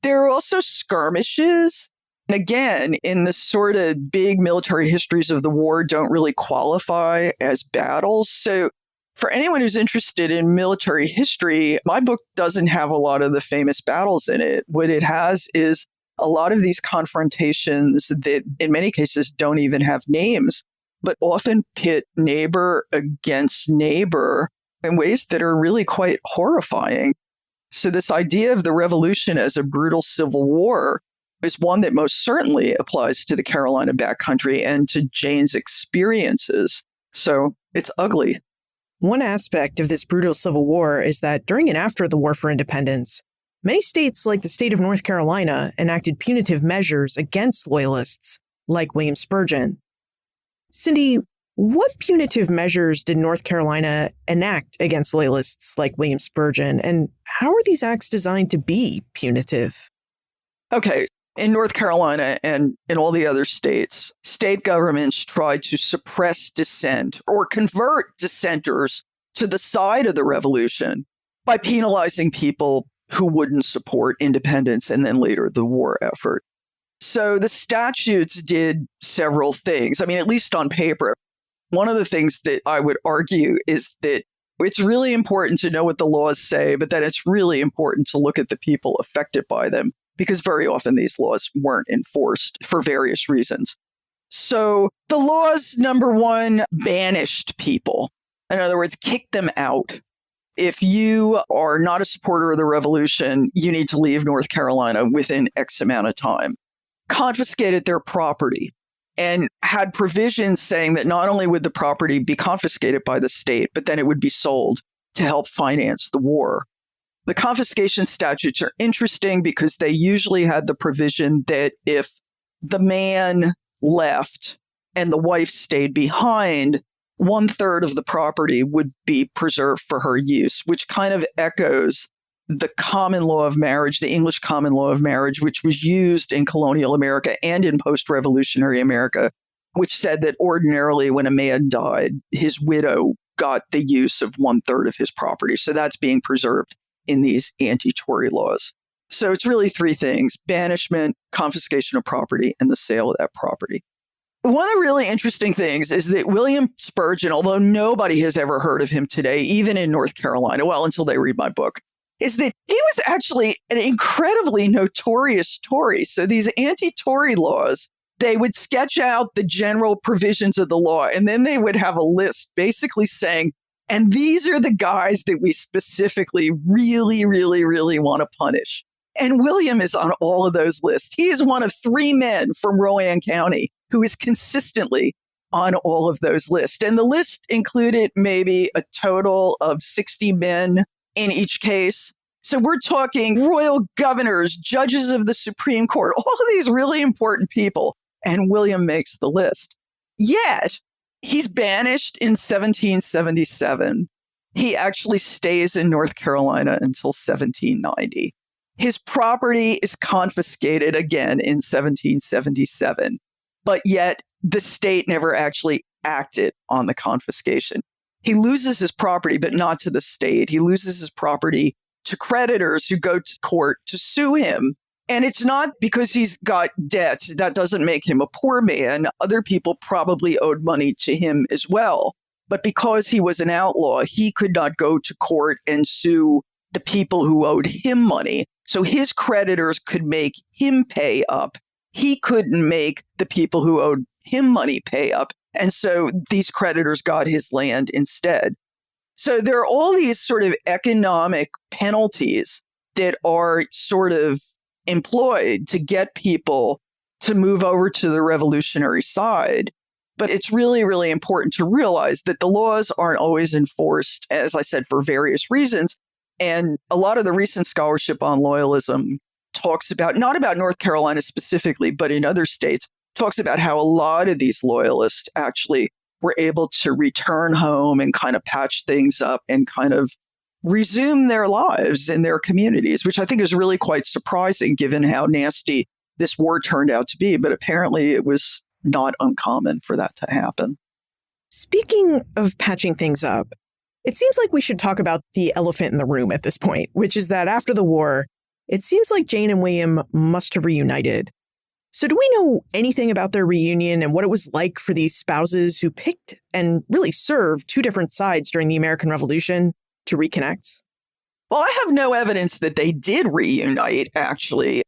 There are also skirmishes. And again, in the sort of big military histories of the war, don't really qualify as battles. So for anyone who's interested in military history, my book doesn't have a lot of the famous battles in it. What it has is a lot of these confrontations that in many cases don't even have names, but often pit neighbor against neighbor in ways that are really quite horrifying. So this idea of the revolution as a brutal civil war is one that most certainly applies to the Carolina backcountry and to Jane's experiences. So it's ugly. One aspect of this brutal civil war is that during and after the War for Independence, many states, like the state of North Carolina, enacted punitive measures against Loyalists, like William Spurgin. Cindy, what punitive measures did North Carolina enact against Loyalists like William Spurgin, and how are these acts designed to be punitive? Okay. In North Carolina and in all the other states, state governments tried to suppress dissent or convert dissenters to the side of the revolution by penalizing people who wouldn't support independence and then later the war effort. So the statutes did several things. I mean, at least on paper. One of the things that I would argue is that it's really important to know what the laws say, but that it's really important to look at the people affected by them, because very often these laws weren't enforced for various reasons. So the laws, number one, banished people. In other words, kicked them out. If you are not a supporter of the revolution, you need to leave North Carolina within X amount of time. Confiscated their property and had provisions saying that not only would the property be confiscated by the state, but then it would be sold to help finance the war. The confiscation statutes are interesting because they usually had the provision that if the man left and the wife stayed behind, 1/3 of the property would be preserved for her use, which kind of echoes the common law of marriage, the English common law of marriage, which was used in colonial America and in post-revolutionary America, which said that ordinarily when a man died, his widow got the use of 1/3 of his property. So that's being preserved in these anti-Tory laws. So it's really three things: banishment, confiscation of property, and the sale of that property. One of the really interesting things is that William Spurgin, although nobody has ever heard of him today, even in North Carolina, well, until they read my book, is that he was actually an incredibly notorious Tory. So these anti-Tory laws, they would sketch out the general provisions of the law, and then they would have a list basically saying, and these are the guys that we specifically really, really, really want to punish. And William is on all of those lists. He is one of 3 men from Rowan County who is consistently on all of those lists. And the list included maybe a total of 60 men in each case. So we're talking royal governors, judges of the Supreme Court, all of these really important people. And William makes the list. Yet, he's banished in 1777. He actually stays in North Carolina until 1790. His property is confiscated again in 1777, but yet the state never actually acted on the confiscation. He loses his property, but not to the state. He loses his property to creditors who go to court to sue him. And it's not because he's got debts. That doesn't make him a poor man. Other people probably owed money to him as well. But because he was an outlaw, he could not go to court and sue the people who owed him money. So his creditors could make him pay up. He couldn't make the people who owed him money pay up. And so these creditors got his land instead. So there are all these sort of economic penalties that are sort of employed to get people to move over to the revolutionary side. But it's really, really important to realize that the laws aren't always enforced, as I said, for various reasons. And a lot of the recent scholarship on loyalism talks about, not about North Carolina specifically, but in other states, talks about how a lot of these loyalists actually were able to return home and kind of patch things up and kind of resume their lives in their communities, which I think is really quite surprising given how nasty this war turned out to be. But apparently it was not uncommon for that to happen. Speaking of patching things up, it seems like we should talk about the elephant in the room at this point, which is that after the war, it seems like Jane and William must have reunited. So do we know anything about their reunion and what it was like for these spouses who picked and really served two different sides during the American Revolution to reconnect? Well, I have no evidence that they did reunite, actually.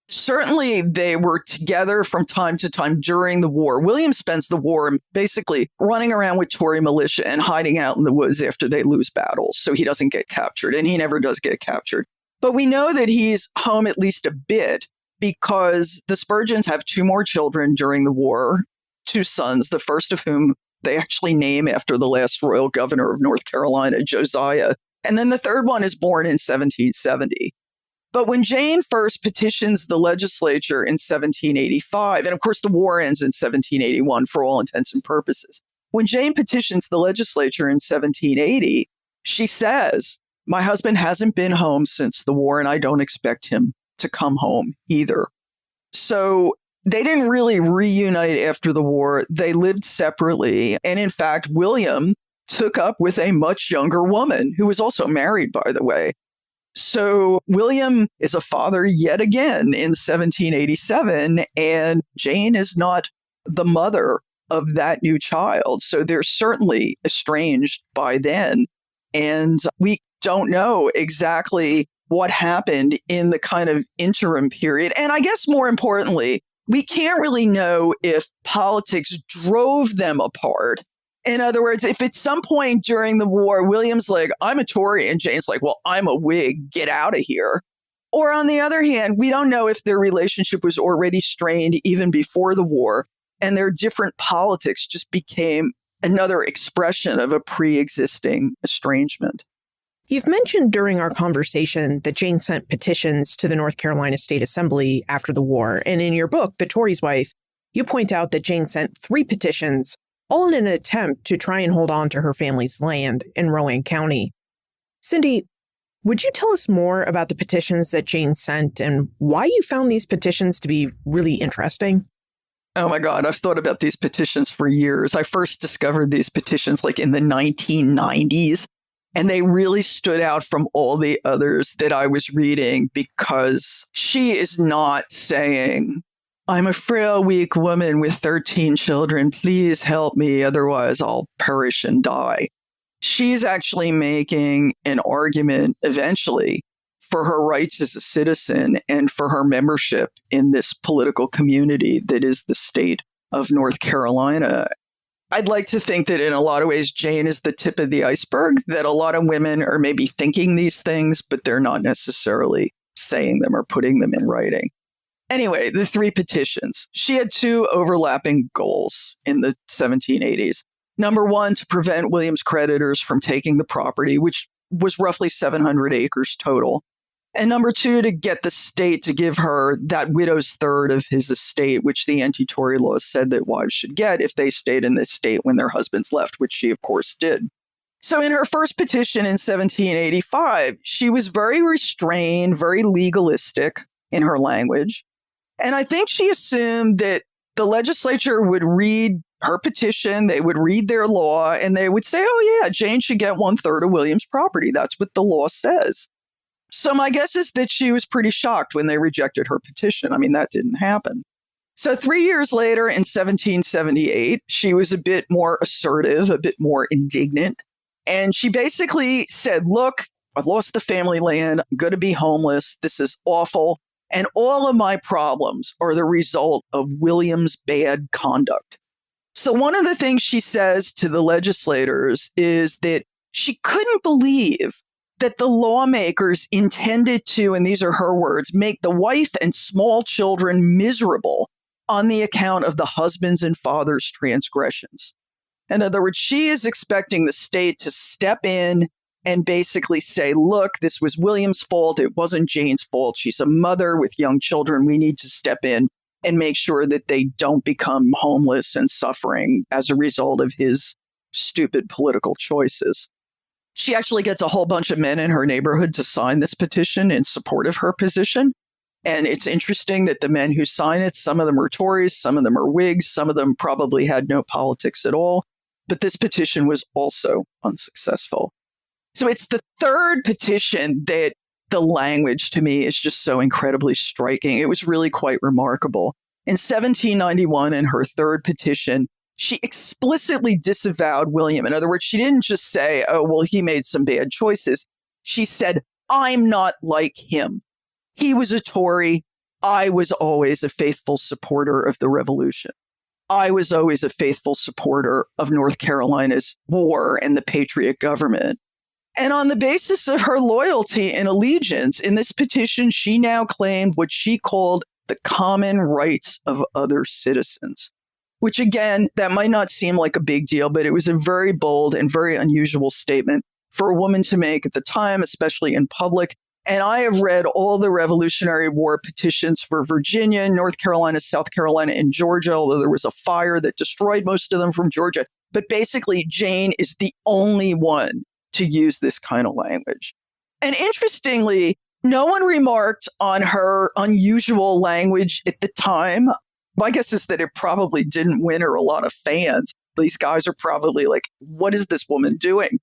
Certainly, they were together from time to time during the war. William spends the war basically running around with Tory militia and hiding out in the woods after they lose battles, so he doesn't get captured, and he never does get captured. But we know that he's home at least a bit because the Spurgins have two more children during the war, two sons, the first of whom they actually name after the last royal governor of North Carolina, Josiah. And then the third one is born in 1770. But when Jane first petitions the legislature in 1785, and of course the war ends in 1781 for all intents and purposes, when Jane petitions the legislature in 1780, she says, "My husband hasn't been home since the war, and I don't expect him to come home either." So they didn't really reunite after the war. They lived separately. And in fact, William took up with a much younger woman who was also married, by the way. So William is a father yet again in 1787, and Jane is not the mother of that new child. So they're certainly estranged by then. And we don't know exactly what happened in the kind of interim period. And I guess more importantly, we can't really know if politics drove them apart. In other words, if at some point during the war, William's like, "I'm a Tory," and Jane's like, "Well, I'm a Whig, get out of here." Or on the other hand, we don't know if their relationship was already strained even before the war, and their different politics just became another expression of a pre-existing estrangement. You've mentioned during our conversation that Jane sent petitions to the North Carolina State Assembly after the war. And in your book, The Tory's Wife, you point out that Jane sent 3 petitions, all in an attempt to try and hold on to her family's land in Rowan County. Cindy, would you tell us more about the petitions that Jane sent and why you found these petitions to be really interesting? Oh my God, I've thought about these petitions for years. I first discovered these petitions like in the 1990s. And they really stood out from all the others that I was reading because she is not saying, "I'm a frail, weak woman with 13 children. Please help me. Otherwise, I'll perish and die." She's actually making an argument eventually for her rights as a citizen and for her membership in this political community that is the state of North Carolina. I'd like to think that in a lot of ways, Jane is the tip of the iceberg, that a lot of women are maybe thinking these things, but they're not necessarily saying them or putting them in writing. Anyway, the 3 petitions. She had 2 overlapping goals in the 1780s. Number 1, to prevent William's creditors from taking the property, which was roughly 700 acres total. And number 2, to get the state to give her that widow's third of his estate, which the anti-Tory laws said that wives should get if they stayed in the state when their husbands left, which she, of course, did. So in her first petition in 1785, she was very restrained, very legalistic in her language. And I think she assumed that the legislature would read her petition, they would read their law, and they would say, oh, yeah, Jane should get 1/3 of William's property. That's what the law says. So my guess is that she was pretty shocked when they rejected her petition. I mean, that didn't happen. So 3 years later, in 1778, she was a bit more assertive, a bit more indignant. And she basically said, look, I've lost the family land. I'm going to be homeless. This is awful. And all of my problems are the result of William's bad conduct. So one of the things she says to the legislators is that she couldn't believe that the lawmakers intended to, and these are her words, make the wife and small children miserable on the account of the husband's and father's transgressions. In other words, she is expecting the state to step in and basically say, look, this was William's fault. It wasn't Jane's fault. She's a mother with young children. We need to step in and make sure that they don't become homeless and suffering as a result of his stupid political choices. She actually gets a whole bunch of men in her neighborhood to sign this petition in support of her position. And it's interesting that the men who sign it, some of them are Tories, some of them are Whigs, some of them probably had no politics at all. But this petition was also unsuccessful. So it's the third petition that the language to me is just so incredibly striking. It was really quite remarkable. In 1791, in her third petition, she explicitly disavowed William. In other words, she didn't just say, oh, well, he made some bad choices. She said, I'm not like him. He was a Tory. I was always a faithful supporter of the revolution. I was always a faithful supporter of North Carolina's war and the Patriot government. And on the basis of her loyalty and allegiance, in this petition, she now claimed what she called the common rights of other citizens, which again, that might not seem like a big deal, but it was a very bold and very unusual statement for a woman to make at the time, especially in public. And I have read all the Revolutionary War petitions for Virginia, North Carolina, South Carolina, and Georgia, although there was a fire that destroyed most of them from Georgia. But basically, Jane is the only one to use this kind of language. And interestingly, no one remarked on her unusual language at the time. My guess is that it probably didn't win her a lot of fans. These guys are probably like, what is this woman doing?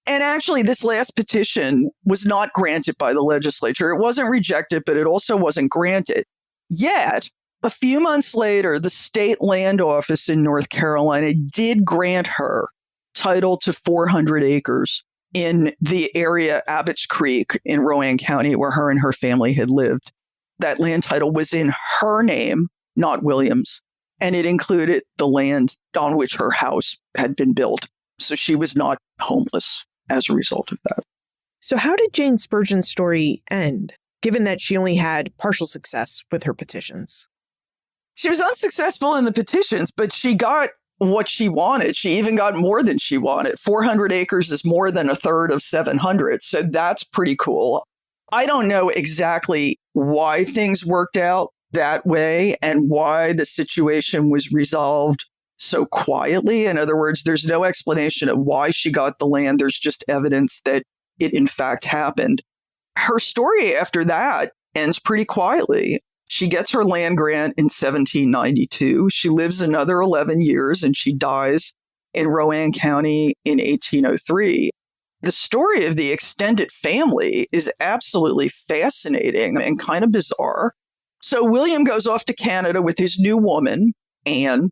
And actually, this last petition was not granted by the legislature. It wasn't rejected, but it also wasn't granted. Yet, a few months later, the state land office in North Carolina did grant her title to 400 acres in the area Abbott's Creek in Rowan County, where her and her family had lived. That land title was in her name, not William's, and it included the land on which her house had been built. So she was not homeless as a result of that. So how did Jane Spurgin's story end, given that she only had partial success with her petitions? She was unsuccessful in the petitions, but she got what she wanted. She even got more than she wanted. 400 acres is more than a third of 700. So that's pretty cool. I don't know exactly why things worked out that way and why the situation was resolved so quietly. In other words, there's no explanation of why she got the land. There's just evidence that it in fact happened. Her story after that ends pretty quietly. She gets her land grant in 1792. She lives another 11 years and she dies in Rowan County in 1803. The story of the extended family is absolutely fascinating and kind of bizarre. So William goes off to Canada with his new woman, Anne.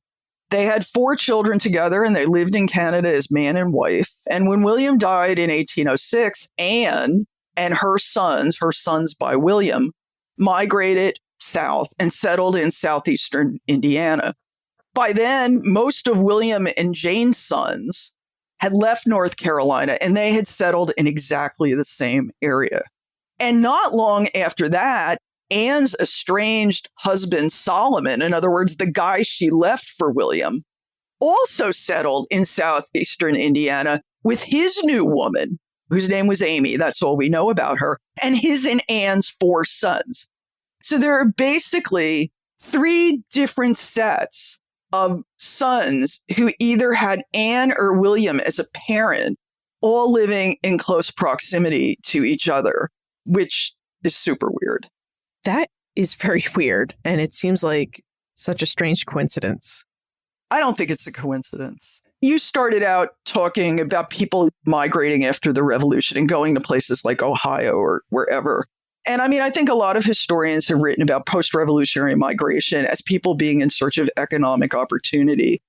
They had 4 children together and they lived in Canada as man and wife. And when William died in 1806, Anne and her sons by William, migrated south and settled in southeastern Indiana. By then, most of William and Jane's sons had left North Carolina and they had settled in exactly the same area. And not long after that, Anne's estranged husband, Solomon, in other words, the guy she left for William, also settled in southeastern Indiana with his new woman, whose name was Amy. That's all we know about her, and his and Anne's 4 sons. So there are basically 3 different sets of sons who either had Anne or William as a parent, all living in close proximity to each other, which is super weird. That is very weird, and it seems like such a strange coincidence. I don't think it's a coincidence. You started out talking about people migrating after the revolution and going to places like Ohio or wherever. And I mean, I think a lot of historians have written about post-revolutionary migration as people being in search of economic opportunity.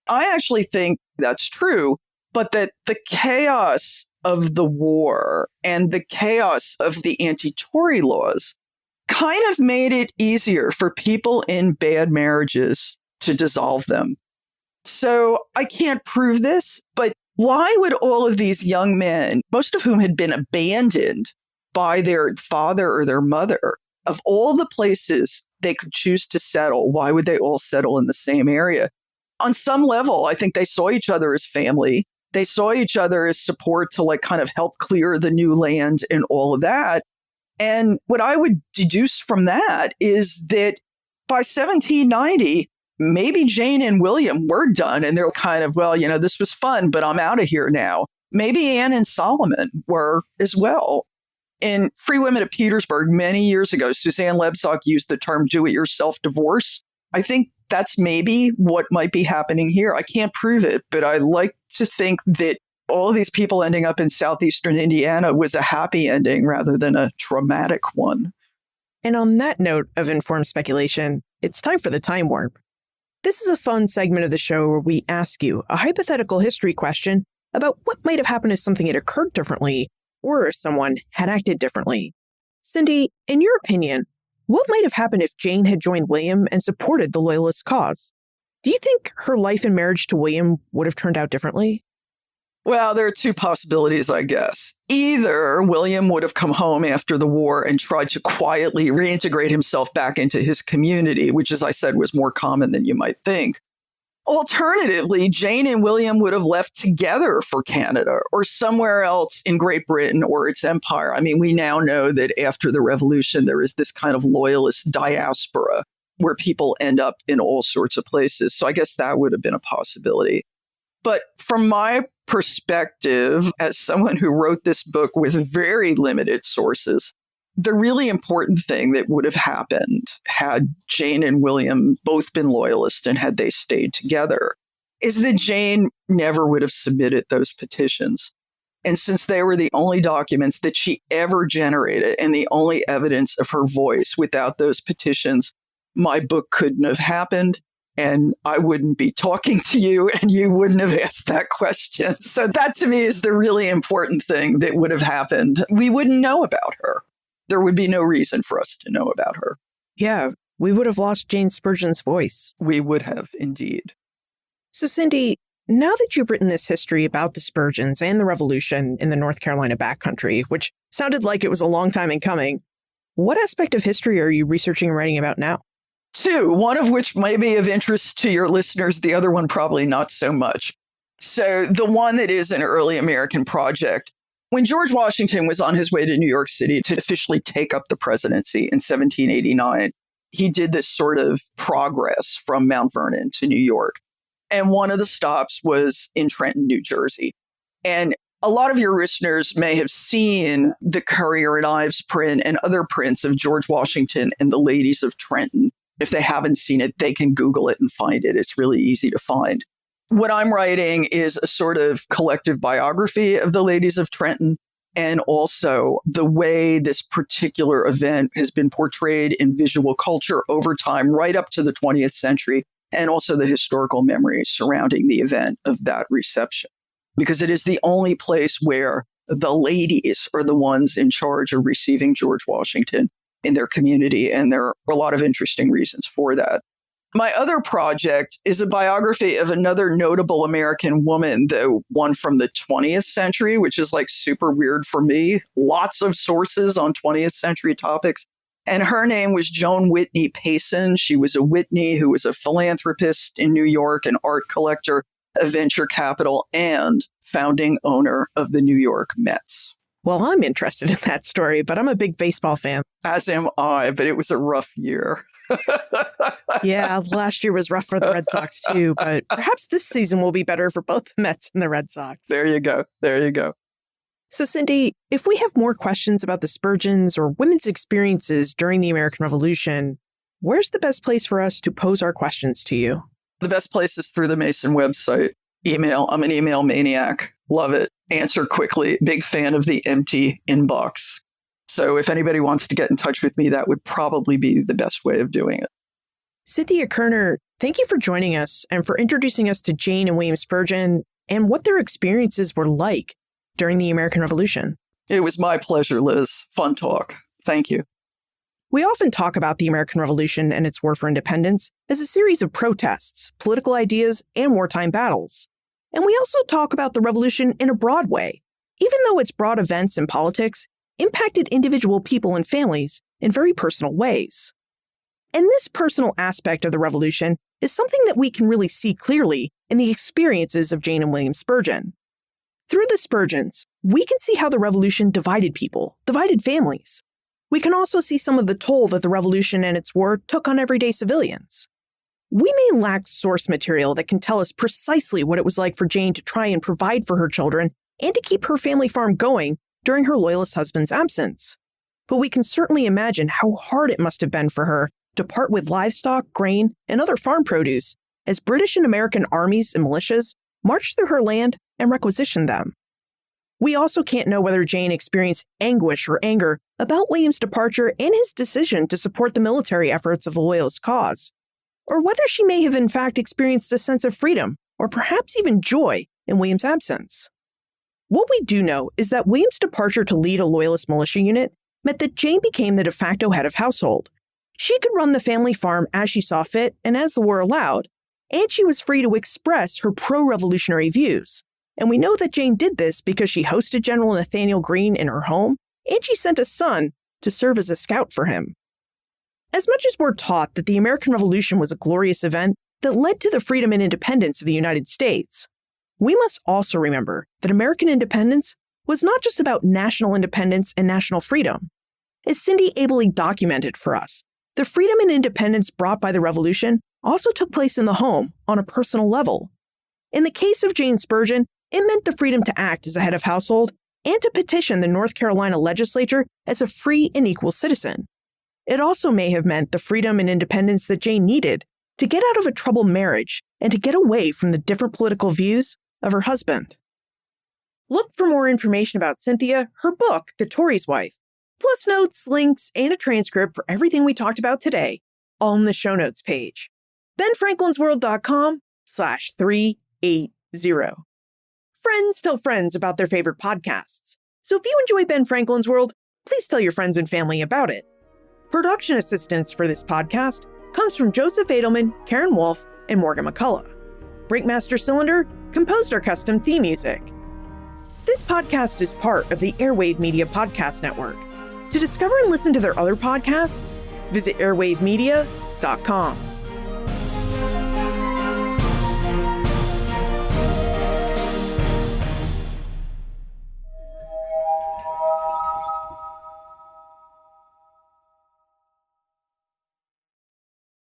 I actually think that's true, but that the chaos of the war and the chaos of the anti-Tory laws kind of made it easier for people in bad marriages to dissolve them. So I can't prove this, but why would all of these young men, most of whom had been abandoned by their father or their mother, of all the places they could choose to settle, why would they all settle in the same area? On some level, I think they saw each other as family. They saw each other as support to like kind of help clear the new land and all of that. And what I would deduce from that is that by 1790, maybe Jane and William were done and they're kind of, well, this was fun, but I'm out of here now. Maybe Anne and Solomon were as well. In Free Women of Petersburg many years ago, Suzanne Lebsauk used the term do-it-yourself divorce. I think that's maybe what might be happening here. I can't prove it, but I like to think that all of these people ending up in southeastern Indiana was a happy ending rather than a traumatic one. And on that note of informed speculation, it's time for the time warp. This is a fun segment of the show where we ask you a hypothetical history question about what might have happened if something had occurred differently or if someone had acted differently. Cindy, in your opinion, what might have happened if Jane had joined William and supported the Loyalist cause? Do you think her life and marriage to William would have turned out differently? Well, there are two possibilities, I guess. Either William would have come home after the war and tried to quietly reintegrate himself back into his community, which, as I said, was more common than you might think. Alternatively, Jane and William would have left together for Canada or somewhere else in Great Britain or its empire. I mean, we now know that after the revolution, there is this kind of loyalist diaspora where people end up in all sorts of places. So I guess that would have been a possibility. But from my perspective, as someone who wrote this book with very limited sources, the really important thing that would have happened had Jane and William both been loyalists and had they stayed together is that Jane never would have submitted those petitions. And since they were the only documents that she ever generated and the only evidence of her voice without those petitions, my book couldn't have happened. And I wouldn't be talking to you and you wouldn't have asked that question. So that to me is the really important thing that would have happened. We wouldn't know about her. There would be no reason for us to know about her. Yeah, we would have lost Jane Spurgin's voice. We would have, indeed. So Cindy, now that you've written this history about the Spurgins and the revolution in the North Carolina backcountry, which sounded like it was a long time in coming, what aspect of history are you researching and writing about now? Two, one of which may be of interest to your listeners, the other one probably not so much. So the one that is an early American project, when George Washington was on his way to New York City to officially take up the presidency in 1789, he did this sort of progress from Mount Vernon to New York. And one of the stops was in Trenton, New Jersey. And a lot of your listeners may have seen the Courier and Ives print and other prints of George Washington and the ladies of Trenton. If they haven't seen it, they can Google it and find it. It's really easy to find. What I'm writing is a sort of collective biography of the ladies of Trenton, and also the way this particular event has been portrayed in visual culture over time, right up to the 20th century, and also the historical memory surrounding the event of that reception. Because it is the only place where the ladies are the ones in charge of receiving George Washington in their community, and there are a lot of interesting reasons for that. My other project is a biography of another notable American woman, though one from the 20th century, which is like super weird for me. Lots of sources on 20th century topics. And her name was Joan Whitney Payson. She was a Whitney who was a philanthropist in New York, an art collector, a venture capital, and founding owner of the New York Mets. Well, I'm interested in that story, but I'm a big baseball fan. As am I, but it was a rough year. Yeah, last year was rough for the Red Sox too, but perhaps this season will be better for both the Mets and the Red Sox. There you go. There you go. So, Cindy, if we have more questions about the Spurgins or women's experiences during the American Revolution, where's the best place for us to pose our questions to you? The best place is through the Mason website. Email. I'm an email maniac. Love it. Answer quickly. Big fan of the empty inbox. So if anybody wants to get in touch with me, that would probably be the best way of doing it. Cynthia Kierner, thank you for joining us and for introducing us to Jane and William Spurgin and what their experiences were like during the American Revolution. It was my pleasure, Liz. Fun talk. Thank you. We often talk about the American Revolution and its war for independence as a series of protests, political ideas, and wartime battles. And we also talk about the revolution in a broad way, even though its broad events and politics impacted individual people and families in very personal ways. And this personal aspect of the revolution is something that we can really see clearly in the experiences of Jane and William Spurgin. Through the Spurgins, we can see how the revolution divided people, divided families. We can also see some of the toll that the revolution and its war took on everyday civilians. We may lack source material that can tell us precisely what it was like for Jane to try and provide for her children and to keep her family farm going during her Loyalist husband's absence. But we can certainly imagine how hard it must have been for her to part with livestock, grain, and other farm produce as British and American armies and militias marched through her land and requisitioned them. We also can't know whether Jane experienced anguish or anger about William's departure and his decision to support the military efforts of the Loyalist cause, or whether she may have in fact experienced a sense of freedom or perhaps even joy in William's absence. What we do know is that William's departure to lead a Loyalist militia unit meant that Jane became the de facto head of household. She could run the family farm as she saw fit and as the war allowed, and she was free to express her pro-revolutionary views. And we know that Jane did this because she hosted General Nathaniel Greene in her home, and she sent a son to serve as a scout for him. As much as we're taught that the American Revolution was a glorious event that led to the freedom and independence of the United States, we must also remember that American independence was not just about national independence and national freedom. As Cindy ably documented for us, the freedom and independence brought by the Revolution also took place in the home on a personal level. In the case of Jane Spurgin, it meant the freedom to act as a head of household and to petition the North Carolina legislature as a free and equal citizen. It also may have meant the freedom and independence that Jane needed to get out of a troubled marriage and to get away from the different political views of her husband. Look for more information about Cynthia, her book, The Tory's Wife, plus notes, links, and a transcript for everything we talked about today, all in the show notes page. benfranklinsworld.com/380. Friends tell friends about their favorite podcasts. So if you enjoy Ben Franklin's World, please tell your friends and family about it. Production assistance for this podcast comes from Joseph Edelman, Karen Wolf, and Morgan McCullough. Breakmaster Cylinder composed our custom theme music. This podcast is part of the Airwave Media Podcast Network. To discover and listen to their other podcasts, visit airwavemedia.com.